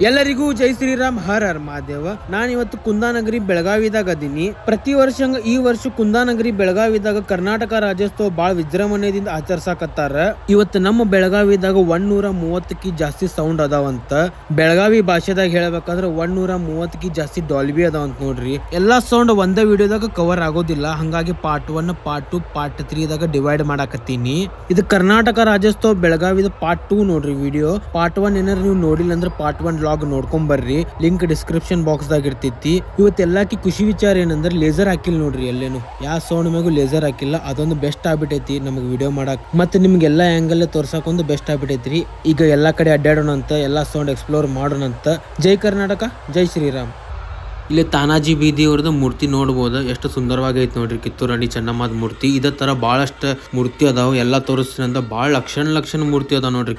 ಎಲ್ಲರಿಗೂ ಜೈ ಶ್ರೀರಾಮ್, ಹರ್ ಹರ್ ಮಹಾದೇವ. ನಾನಿವತ್ತು ಕುಂದಾನಗರಿ ಬೆಳಗಾವಿದಾಗ ಅದೀನಿ. ಪ್ರತಿ ವರ್ಷ ಈ ವರ್ಷ ಕುಂದಾನಗರಿ ಬೆಳಗಾವಿದಾಗ ಕರ್ನಾಟಕ ರಾಜ್ಯೋತ್ಸವ ಬಾಳ ವಿಜೃಂಭಣೆಯಿಂದ ಆಚರಿಸಾಕತ್ತಾರ. ಇವತ್ತು ನಮ್ಮ ಬೆಳಗಾವಿದಾಗ 130ಕ್ಕಿ ಜಾಸ್ತಿ ಸೌಂಡ್ ಅದಾವಂತ. ಬೆಳಗಾವಿ ಭಾಷೆದಾಗ ಹೇಳ್ಬೇಕಂದ್ರೆ 130ಕ್ಕಿ ಜಾಸ್ತಿ ಡಾಲ್ಬಿ ಅದಾವಂತ ನೋಡ್ರಿ. ಎಲ್ಲಾ ಸೌಂಡ್ ಒಂದೇ ವಿಡಿಯೋದಾಗ ಕವರ್ ಆಗೋದಿಲ್ಲ, ಹಂಗಾಗಿ ಪಾರ್ಟ್ 1, ಪಾರ್ಟ್ 2, ಪಾರ್ಟ್ 3 ದಾಗ ಡಿವೈಡ್ ಮಾಡಾಕತ್ತೀನಿ. ಇದು ಕರ್ನಾಟಕ ರಾಜ್ಯೋತ್ಸವ ಬೆಳಗಾವಿದ ಪಾರ್ಟ್ 2 ನೋಡ್ರಿ ವಿಡಿಯೋ. ಪಾರ್ಟ್ 1 ಏನಾರ ನೀವು ನೋಡಿಲ್ಲ ಅಂದ್ರೆ ಪಾರ್ಟ್ 1 ನೋಡ್ಕೊಂಡ್ ಬರ್ರಿ, ಲಿಂಕ್ ಡಿಸ್ಕ್ರಿಪ್ಷನ್ ಬಾಕ್ಸ್ ದಾಗ ಇರ್ತೈತಿ. ಇವತ್ತೆಲ್ಲಾಕಿ ಖುಷಿ ವಿಚಾರ ಏನಂದ್ರೆ ಲೇಸರ್ ಹಾಕಿಲ್ಲ ನೋಡ್ರಿ, ಎಲ್ಲೇನು ಯಾವ ಸೌಂಡ್ ಮ್ಯಾಗು ಲೇಸರ್ ಹಾಕಿಲ್ಲ. ಅದೊಂದು ಬೆಸ್ಟ್ ಆಗ್ಬಿಟ್ಟೈತಿ ನಮಗ್ ವಿಡಿಯೋ ಮಾಡಕ್, ಮತ್ತೆ ನಿಮ್ಗೆ ಎಲ್ಲಾ ಆಂಗಲ್ ತೋರ್ಸಕ್ ಒಂದು ಬೆಸ್ಟ್ ಆಗ್ಬಿಟ್ಟೈತ್ರಿ. ಈಗ ಎಲ್ಲಾ ಕಡೆ ಅಡ್ಡಾಡೋಣ ಅಂತ, ಎಲ್ಲಾ ಸೌಂಡ್ ಎಕ್ಸ್ಪ್ಲೋರ್ ಮಾಡೋಣ ಅಂತ. ಜೈ ಕರ್ನಾಟಕ, ಜೈ ಶ್ರೀರಾಮ್. ಇಲ್ಲಿ ತಾನಾಜಿ ಬೀದಿ ಅವ್ರದ್ದು ಮೂರ್ತಿ ನೋಡ್ಬೋದು, ಎಷ್ಟು ಸುಂದರವಾಗಿ ಐತಿ ನೋಡ್ರಿ. ಕಿತ್ತೂರು ರಾಣಿ ಚೆನ್ನಮ್ಮದ ಮೂರ್ತಿ. ಇದೇ ತರ ಬಹಳಷ್ಟು ಮೂರ್ತಿ ಅದಾವ, ಎಲ್ಲಾ ತೋರಿಸ್ತೀನಂತ. ಬಹಳ ಲಕ್ಷಣ ಮೂರ್ತಿ ಅದಾವ ನೋಡ್ರಿ.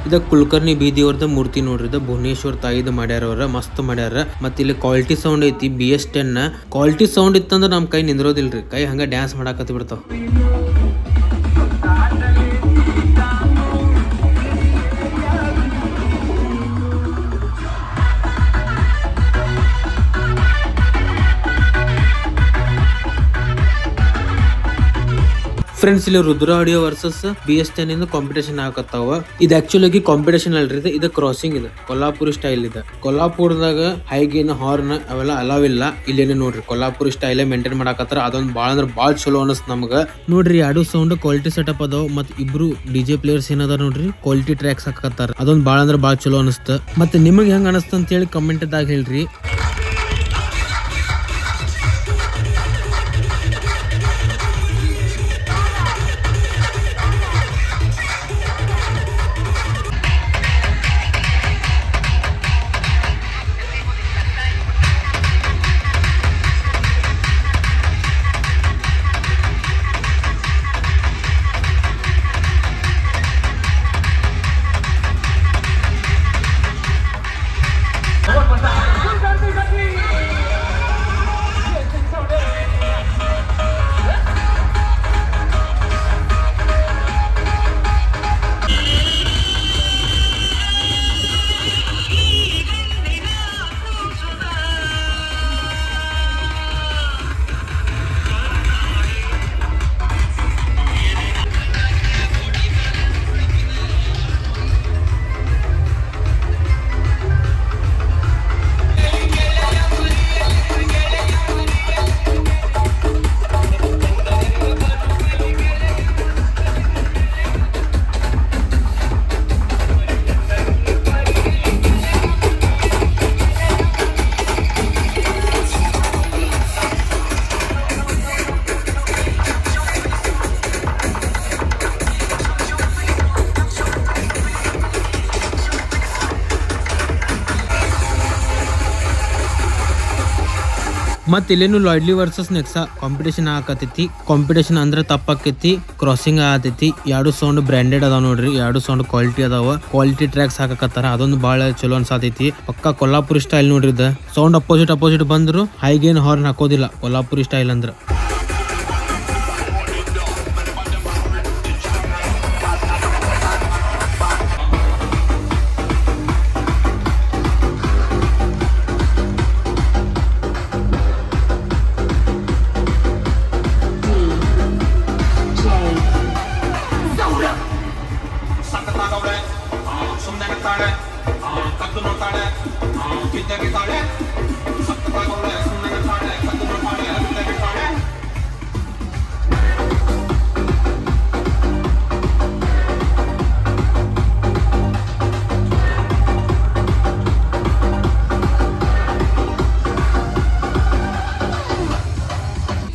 ಇದ ಕುಲಕರ್ಣಿ ಬೀದಿ ಅವ್ರದ ಮೂರ್ತಿ ನೋಡ್ರಿ. ಇದ ಭುವನೇಶ್ವರ್ ತಾಯಿದ ಮಾಡ್ಯಾರ, ಅವ್ರ ಮಸ್ತ್ ಮಾಡ್ಯಾರ. ಮತ್ತ ಇಲ್ಲಿ ಕ್ವಾಲಿಟಿ ಸೌಂಡ್ ಐತಿ, BS10 ಕ್ವಾಲಿಟಿ ಸೌಂಡ್ ಇತ್ತಂದ್ರ ನಮ್ ಕೈ ನಿಂದ್ರೋದಿಲ್ರಿ, ಕೈ ಹಂಗ ಡ್ಯಾನ್ಸ್ ಮಾಡಾಕತ್ ಬಿಡ್ತಾವ. ಫ್ರೆಂಡ್ಸ್, ಇಲ್ಲಿ ರುದ್ರ ಆಡಿಯೋ ವರ್ಸಸ್ BS10 ಇಂದ ಕಾಂಪಿಟೇಷನ್ ಆಗತ್ತಾವ. ಇದು ಆಕ್ಚುಲಿ ಕಾಂಪಿಟೇಷನ್ ಅಲ್ರಿ, ಇದು ಕ್ರಾಸಿಂಗ್. ಇದೆ ಕೊಲ್ಲಾಪುರಿ ಸ್ಟೈಲ್. ಇದೆ ಕೊಲ್ಲಾಪುರದಾಗ ಹೈಗೇನ್ ಹಾರ್ನ್ ಅವೆಲ್ಲ ಅಲಾವ್ ಇಲ್ಲ. ಇಲ್ಲೇನೆ ನೋಡ್ರಿ ಕೊಲ್ಲಾಪುರಿ ಸ್ಟೈಲ್ ಮೇಂಟೈನ್ ಮಾಡಾಕತ್ತಾರ. ಅದೊಂದ್ ಬಾಳ ಅಂದ್ರ ಬಾಳ ಚಲೋ ಅನಸ್ತ ನಮಗ. ನೋಡ್ರಿ ಎರಡು ಸೌಂಡ್ ಕ್ವಾಲಿಟಿ ಸೆಟಪ್ ಅದಾವ. ಮತ್ ಇಬ್ರು DJ ಪ್ಲೇಯರ್ಸ್ ಏನದ ನೋಡ್ರಿ, ಕ್ವಾಲಿಟಿ ಟ್ರ್ಯಾಕ್ಸ್ ಹಾಕತ್ತಾರ. ಅದೊಂದ್ ಬಾಳ ಅಂದ್ರ ಬಾಳ ಚಲೋ ಅನಸ್ತ. ಮತ್ತೆ ನಿಮಗ್ ಹೆಂಗ್ ಅನಸ್ತ ಅಂತ ಹೇಳಿ ಕಮೆಂಟ್ ದಾಗ ಹೇಳ್ರಿ. ಮತ್ ಇಲ್ಲೇನು ಲಾಯ್ಡ್ಲಿ ವರ್ಸಸ್ ನೆಕ್ಸಾ ಕಾಂಪಿಟೇಷನ್ ಆಗತೈತಿ. ಕಾಂಪಿಟೇಷನ್ ಅಂದ್ರೆ ತಪ್ಪಾಕೈತಿ, ಕ್ರಾಸಿಂಗ್ ಆಗತೈತಿ. ಎರಡು ಸೌಂಡ್ ಬ್ರ್ಯಾಂಡೆಡ್ ಅದಾವ ನೋಡ್ರಿ, ಎರಡು ಸೌಂಡ್ ಕ್ವಾಲಿಟಿ ಅದಾವ. ಕ್ವಾಲಿಟಿ ಟ್ರ್ಯಾಕ್ಸ್ ಹಾಕಕತ್ತಾರ, ಅದೊಂದು ಬಹಳ ಚಲೋ ಅನ್ಸಾತೈತಿ. ಪಕ್ಕಾ ಕೊಲ್ಲಾಪುರಿ ಸ್ಟೈಲ್ ನೋಡ್ರಿ. ಇದ ಸೌಂಡ್ ಅಪೋಸಿಟ್ ಬಂದ್ರು ಹೈಗೇನ್ ಹಾರ್ನ್ ಹಾಕೋದಿಲ್ಲ ಕೊಲ್ಲಾಪುರಿ ಸ್ಟೈಲ್ ಅಂದ್ರ.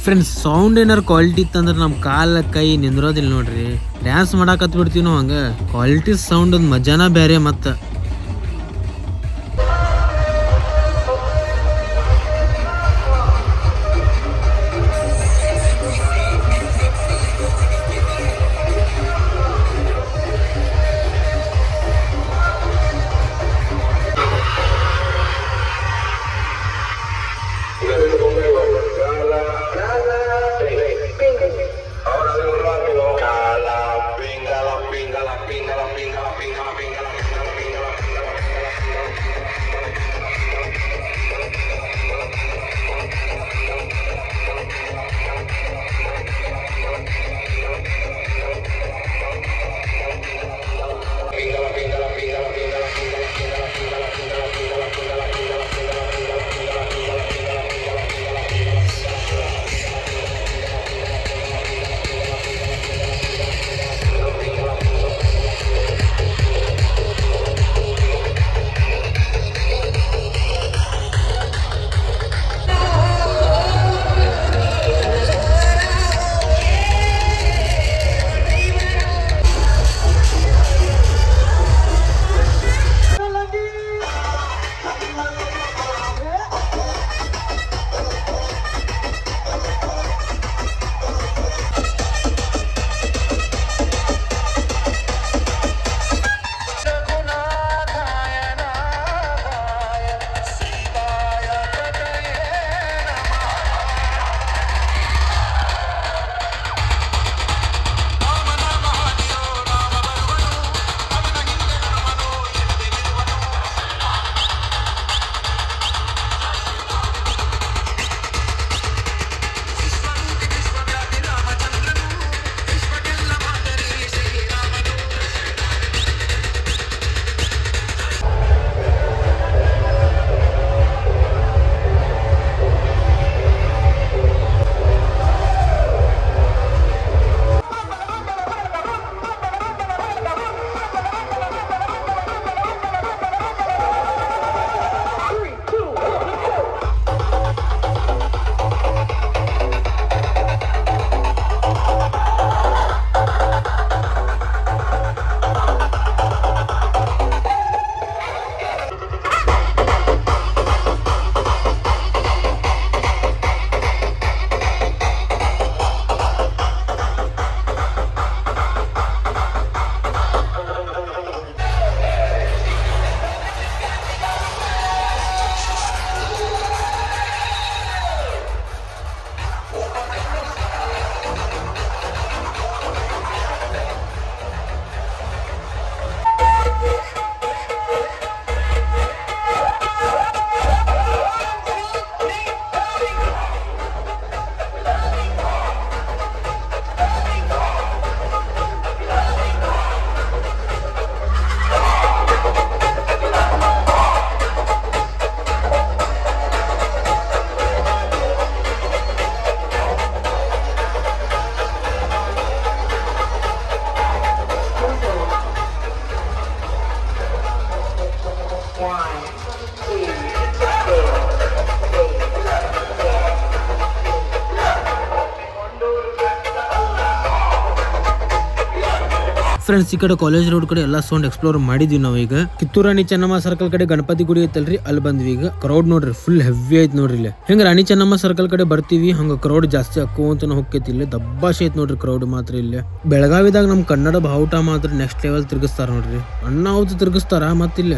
ಫ್ರೆಂಡ್ಸ್, ಸೌಂಡ್ ಏನಾರು ಕ್ವಾಲಿಟಿ ಇತ್ತಂದ್ರೆ ನಮ್ ಕಾಲ ಕೈ ನಿಂದ್ರೋದಿಲ್ಲ ನೋಡ್ರಿ, ಡ್ಯಾನ್ಸ್ ಮಾಡಾಕತ್ ಬಿಡ್ತೀವಿ ನಾವು. ಹಂಗ ಕ್ವಾಲಿಟಿ ಸೌಂಡ್ ಒಂದ್ ಮಜಾನ ಬೇರೆ. ಮತ್ತ ಫ್ರೆಂಡ್ಸ್, ಈ ಕಡೆ ಕಾಲೇಜ್ ರೋಡ್ ಕಡೆ ಎಲ್ಲಾ ಸೌಂಡ್ ಎಕ್ಸ್ಪ್ಲೋರ್ ಮಾಡಿದ್ವಿ ನಾವ್. ಈಗ ಕಿತ್ತೂರು ರಾಣಿ ಚೆನ್ನಮ್ಮ ಸರ್ಕಲ್ ಕಡೆ ಗಣಪತಿ ಗುಡಿ ಐತಲ್ರಿ, ಅಲ್ಲಿ ಬಂದ್ವಿ. ಈಗ ಕ್ರೌಡ್ ನೋಡ್ರಿ ಫುಲ್ ಹೆವಿ ಐತ್ ನೋಡ್ರಿ. ಇಲ್ಲಿ ಹೆಂಗ ರಾಣಿ ಚೆನ್ನಮ್ಮ ಸರ್ಕಲ್ ಕಡೆ ಬರ್ತೀವಿ ಹಂಗ ಕ್ರೌಡ್ ಜಾಸ್ತಿ ಹಾಕುವಂತ ಹೋಗ್ತೈತಿ. ಇಲ್ಲಿ ದಬ್ಬಾಶೆ ಐತ್ ನೋಡ್ರಿ ಕ್ರೌಡ್ ಮಾತ್ರ. ಇಲ್ಲಿ ಬೆಳಗಾವಿದಾಗ ನಮ್ ಕನ್ನಡ ಬಾವುಟ ಮಾತ್ರ ನೆಕ್ಸ್ಟ್ ಲೆವೆಲ್ ತಿರ್ಗಿಸ್ತಾರ ನೋಡ್ರಿ. ಅಣ್ಣ ಅವ್ದು ತಿರ್ಗಿಸ್ತಾರ ಮತ್ತಿಲ್ಲ.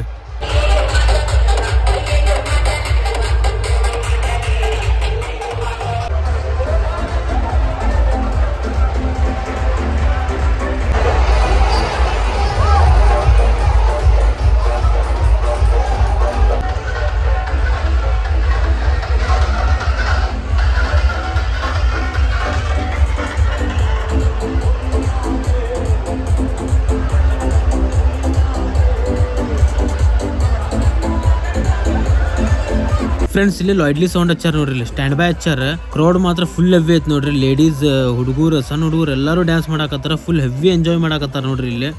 ಫ್ರೆಂಡ್ಸ್, ಇಲ್ಲಿ ಲಾಯ್ಡ್ಲಿ ಸೌಂಡ್ ಹಚ್ಚಾರ ನೋಡ್ರಿ. ಇಲ್ಲಿ ಸ್ಟ್ಯಾಂಡ್ ಬೈ ಹಚ್ಚಾರ. ಕ್ರೌಡ್ ಮಾತ್ರ ಫುಲ್ ಹೆವಿ ಐತ್ ನೋಡ್ರಿ. ಲೇಡೀಸ್, ಹುಡುಗರು, ಸಣ್ಣ ಹುಡುಗರು ಎಲ್ಲಾರು ಡ್ಯಾನ್ಸ್ ಮಾಡಾಕತ್ತಾರ. ಫುಲ್ ಹೆವಿ ಎಂಜಾಯ್ ಮಾಡಾಕತ್ತಾರ ನೋಡ್ರಿ ಇಲ್ಲಿ.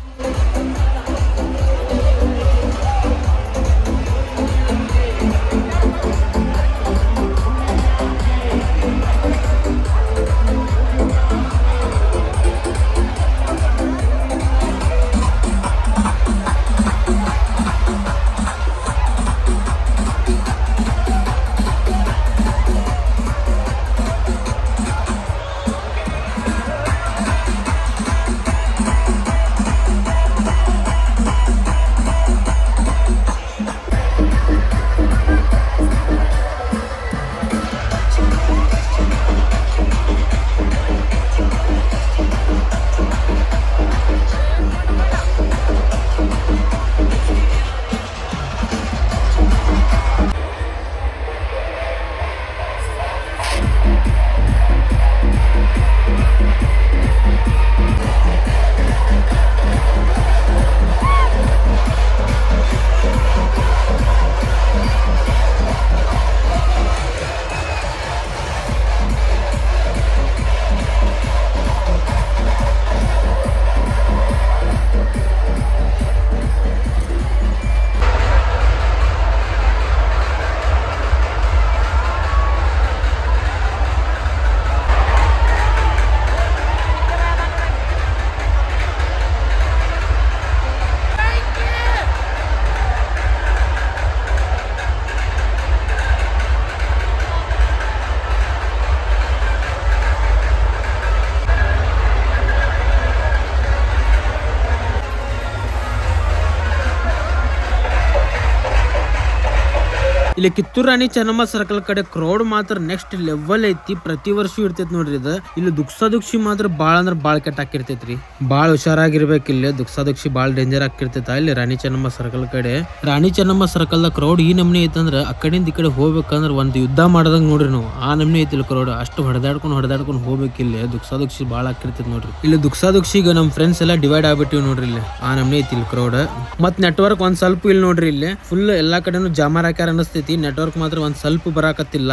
ಇಲ್ಲಿ ಕಿತ್ತೂರು ರಾಣಿ ಚೆನ್ನಮ್ಮ ಸರ್ಕಲ್ ಕಡೆ ಕ್ರೌಡ್ ಮಾತ್ರ ನೆಕ್ಸ್ಟ್ ಲೆವೆಲ್ ಐತಿ. ಪ್ರತಿ ವರ್ಷ ಇರ್ತೈತಿ ನೋಡ್ರಿ ಇದು. ಇಲ್ಲಿ ದುಕ್ಸಾದುಕ್ಷಿ ಮಾತ್ರ ಬಾಳ ಅಂದ್ರ ಬಾಳ್ ಕೆಟ್ಟ ಹಾಕಿರ್ತೈತ್ರಿ. ಬಾಳ್ ಹುಷಾರಾಗಿರ್ಬೇಕು. ಇಲ್ಲಿ ದುಕ್ಸಾದುಕ್ಷಿ ಬಾಳ್ ಡೇಂಜರ್ ಆಗಿರ್ತೈತ. ಇಲ್ಲಿ ರಾಣಿ ಚೆನ್ನಮ್ಮ ಸರ್ಕಲ್ ಕಡೆ. Rani Chennamma circle the crowd ಈ ನಮ್ನಿ ಐತಂದ್ರ ಆ ಕಡೆಯಿಂದ ಈ ಕಡೆ ಹೋಗ್ಬೇಕಂದ್ರ ಒಂದ್ ಯುದ್ಧ ಮಾಡದಂಗ್ ನೋಡ್ರಿ ನಾವು. ಆ ನಮ್ನಿ ಐತಿಲ್ಲ ಕ್ರೌಡ್. ಅಷ್ಟು ಹೊಡೆದಾಡ್ಕೊಂಡು ಹೋಗ್ಬೇಕು. ಇಲ್ಲಿ ದುಕ್ಸಾದುಕ್ಷಿ ಬಾಳ್ ಹಾಕಿರ್ತೈತಿ ನೋಡ್ರಿ. ಇಲ್ಲಿ ದುಕ್ಸಾದುಕ್ಷಿಗ ನಮ್ ಫ್ರೆಂಡ್ಸ್ ಎಲ್ಲಾ ಡಿವೈಡ್ ಆಗ್ಬಿಟ್ಟಿವಿ ನೋಡ್ರಿ. ಇಲ್ಲಿ ಆ ನಮ್ನಿ ಐತಿ ಇಲ್ಲಿ ಕ್ರೌಡ್. ಮತ್ ನೆಟ್ವರ್ಕ್ ಒಂದ್ ಸ್ವಲ್ಪ ಇಲ್ಲಿ ನೋಡ್ರಿ. ಇಲ್ಲಿ ಫುಲ್ ಎಲ್ಲಾ ಕಡೆನು ಜಾಮಾರ್ ಹಾಕ್ಯಾರ ಅನಸ್ತೈತಿ. ನೆಟ್ವರ್ಕ್ ಮಾತ್ರ ಒಂದ್ ಸ್ವಲ್ಪ ಬರಾಕತ್ತಿಲ್ಲ.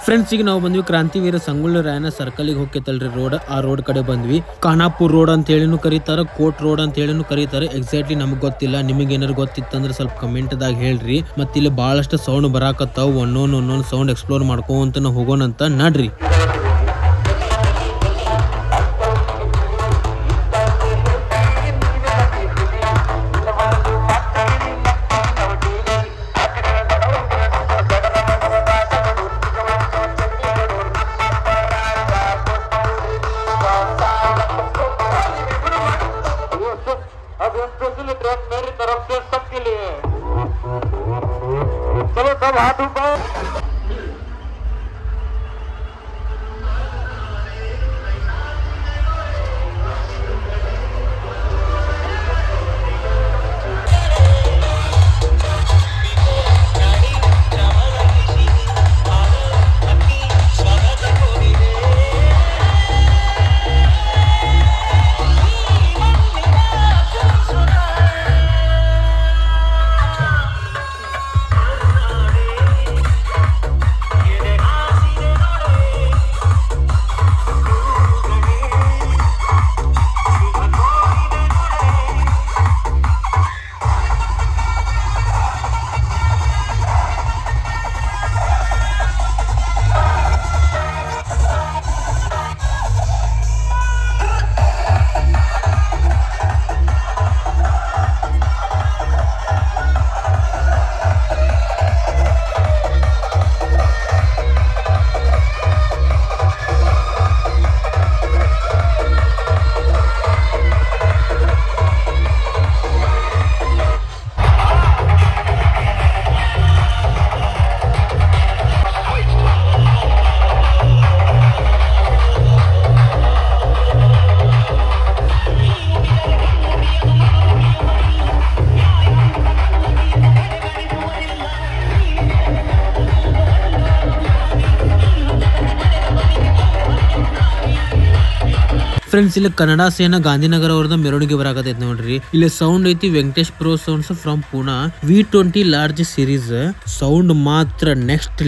ಫ್ರೆಂಡ್ಸ್, ಈಗ ನಾವು ಬಂದ್ವಿ ಕ್ರಾಂತಿವೀರ ಸಂಗೊಳ್ಳಿ ರಾಯಣ್ಣ ಸರ್ಕಲ್ ಗೆ ಹೋಗ್ತಲ್ರಿ ರೋಡ್. ಆ ರೋಡ್ ಕಡೆ ಬಂದ್ವಿ. ಖಾನಾಪುರ್ ರೋಡ್ ಅಂತ ಹೇಳಿನೂ ಕರೀತಾರ, ಕೋಟ್ ರೋಡ್ ಅಂತ ಹೇಳಿನೂ ಕರೀತಾರೆ. ಎಕ್ಸಾಕ್ಟ್ಲಿ ನಮಗ್ ಗೊತ್ತಿಲ್ಲ. ನಿಮಗೆ ಏನಾರು ಗೊತ್ತಿತ್ತಂದ್ರೆ ಸ್ವಲ್ಪ ಕಮೆಂಟ್ ದಾಗ ಹೇಳ್ರಿ. ಮತ್ತ ಇಲ್ಲಿ ಬಹಳಷ್ಟು ಸೌಂಡ್ ಬರಾಕತ್ತಾವ. ಒಂದೊಂದು ಸೌಂಡ್ ಎಕ್ಸ್ಪ್ಲೋರ್ ಮಾಡ್ಕೊಂತ ಹೋಗೋಣಂತ ನಡ್ರಿ. ಫ್ರೆಂಡ್ಸ್ ಇಲ್ಲಿ ಕನ್ನಡ ಸೇನಾ ಗಾಂಧಿನಗರ ಅವ್ರದ ಮೆರವಣಿಗೆ ಬರಾಕತೈತಿ ನೋಡ್ರಿ. ಇಲ್ಲಿ ಸೌಂಡ್ ಐತಿ Venkatesh pro sounds from ಪುಣಾ V20 large series. Sound ಮಾತ್ರ ನೆಕ್ಸ್ಟ್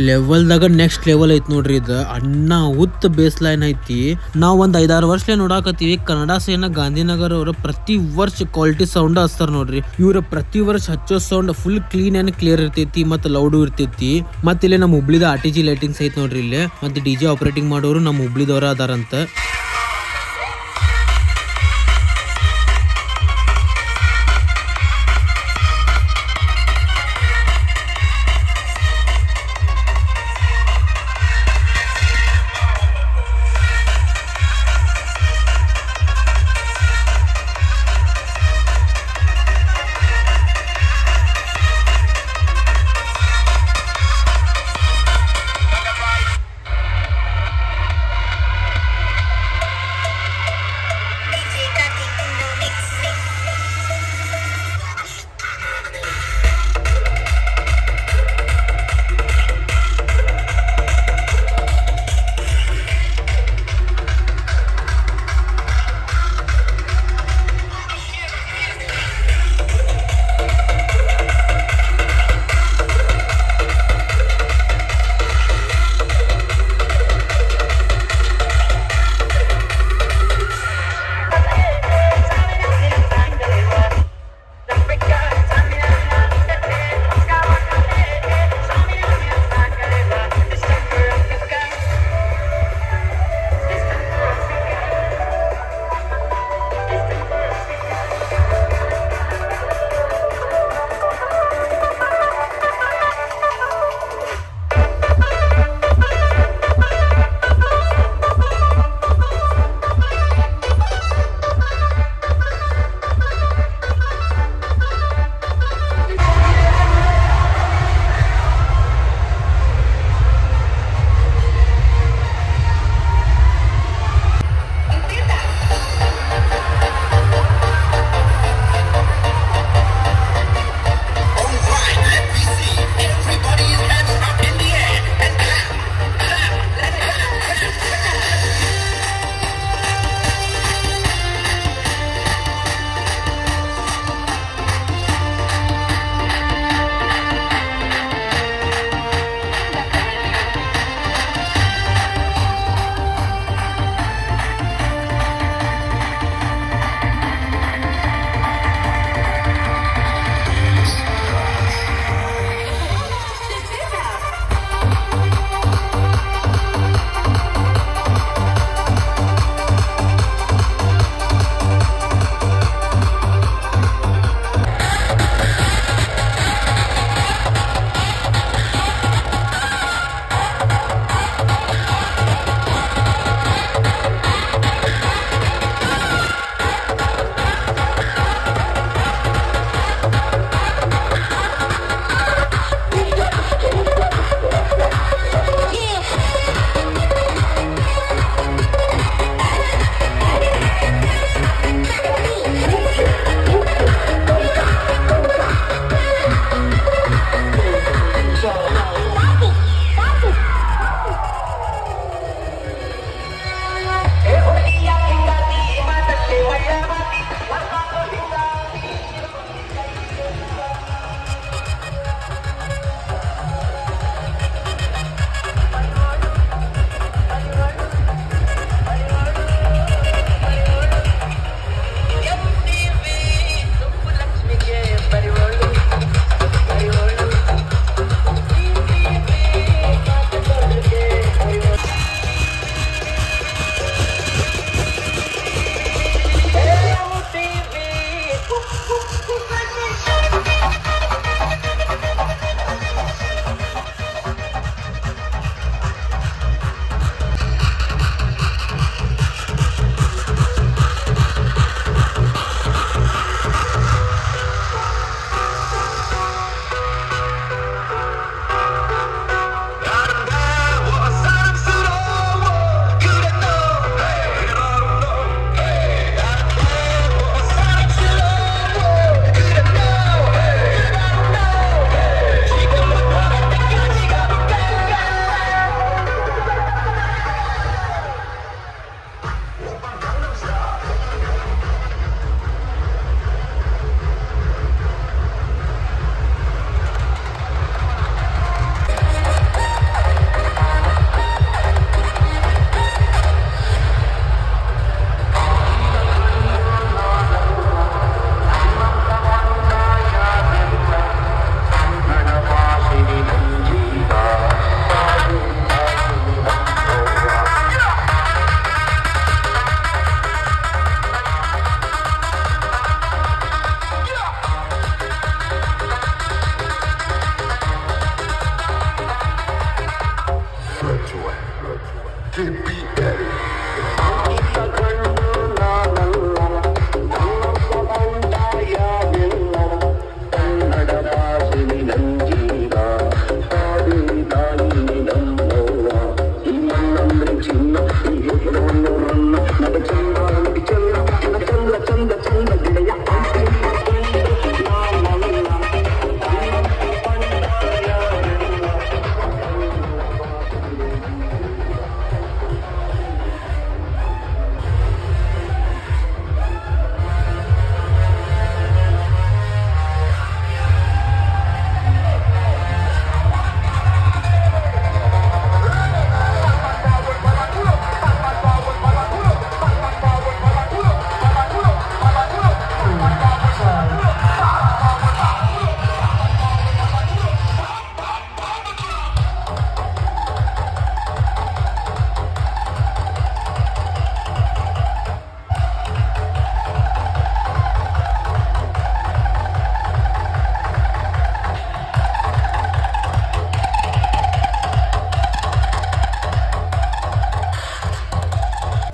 ಲೆವೆಲ್ ಐತಿ ನೋಡ್ರಿ. ಇದು ಅಣ್ಣ ಉತ್ತ ಬೇಸ್ ಲೈನ್ ಐತಿ. ನಾವ್ ಒಂದ್ 5-6 ವರ್ಷ ನೋಡಾಕತ್ತೀವಿ. ಕನ್ನಡ ಸೇನಾ ಗಾಂಧಿನಗರ ಅವರು ಪ್ರತಿ ವರ್ಷ ಕ್ವಾಲಿಟಿ ಸೌಂಡ್ ಹಚ್ತಾರ ನೋಡ್ರಿ. ಇವ್ರ ಪ್ರತಿ ವರ್ಷ ಹಚ್ಚೋ sound full clean and clear ಇರ್ತೈತಿ ಮತ್ತೆ ಲೌಡ್ ಇರ್ತೈತಿ. ಮತ್ತೆ ಇಲ್ಲಿ ನಮ್ಮ ಹುಬ್ಳಿದ RTG ಲೈಟಿಂಗ್ಸ್ ಐತಿ ನೋಡ್ರಿ. ಇಲ್ಲಿ ಮತ್ತೆ DJ ಆಪರೇಟಿಂಗ್ ಮಾಡೋರು ನಮ್ಮ ಹುಬ್ಳಿದವರ ಅದಾರಂತ.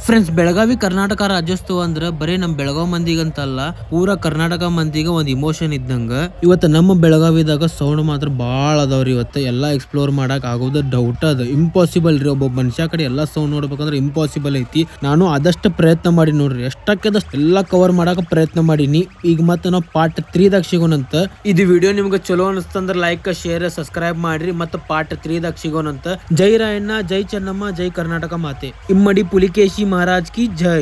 ಫ್ರೆಂಡ್ಸ್, ಬೆಳಗಾವಿ ಕರ್ನಾಟಕ ರಾಜ್ಯೋತ್ಸವ ಅಂದ್ರೆ ಬರೀ ನಮ್ ಬೆಳಗಾವ್ ಮಂದಿಗಂತಲ್ಲ, ಪೂರಾ ಕರ್ನಾಟಕ ಮಂದಿಗೆ ಒಂದ್ ಇಮೋಷನ್ ಇದ್ದಂಗ. ಇವತ್ತು ನಮ್ಮ ಬೆಳಗಾವಿದಾಗ ಸೌಂಡ್ ಮಾತ್ರ ಬಾಳ ಅದಾವ್ರಿ. ಇವತ್ತು ಎಲ್ಲಾ ಎಕ್ಸ್ಪ್ಲೋರ್ ಮಾಡಕ್ ಆಗೋದು ಡೌಟ್ ಅದ, ಇಂಪಾಸಿಬಲ್ ರೀ. ಒಬ್ಬ ಮನುಷ್ಯ ಕಡೆ ಎಲ್ಲಾ ಸೌಂಡ್ ನೋಡ್ಬೇಕಂದ್ರೆ ಇಂಪಾಸಿಬಲ್ ಐತಿ. ನಾನು ಆದಷ್ಟು ಪ್ರಯತ್ನ ಮಾಡಿ ನೋಡ್ರಿ, ಎಷ್ಟಕ್ಕೆದಷ್ಟು ಎಲ್ಲಾ ಕವರ್ ಮಾಡಕ್ ಪ್ರಯತ್ನ ಮಾಡೀನಿ. ಈಗ ಮತ್ತೆ ನಾವು ಪಾರ್ಟ್ 3 ದಾಗ ಸಿಗೋಣಂತ. ಇದು ವಿಡಿಯೋ ನಿಮ್ಗೆ ಚಲೋ ಅನಿಸ್ತಂದ್ರ ಲೈಕ್, ಶೇರ್, ಸಬ್ಸ್ಕ್ರೈಬ್ ಮಾಡ್ರಿ. ಮತ್ತೆ ಪಾರ್ಟ್ 3 ದಾಗ ಸಿಗೋಣಂತ. ಜೈ ರಾಯಣ್ಣ, ಜೈ ಚೆನ್ನಮ್ಮ, ಜೈ ಕರ್ನಾಟಕ ಮಾತೆ. ಇಮ್ಮಡಿ ಪುಲಿಕೇಶಿ महाराज की जय।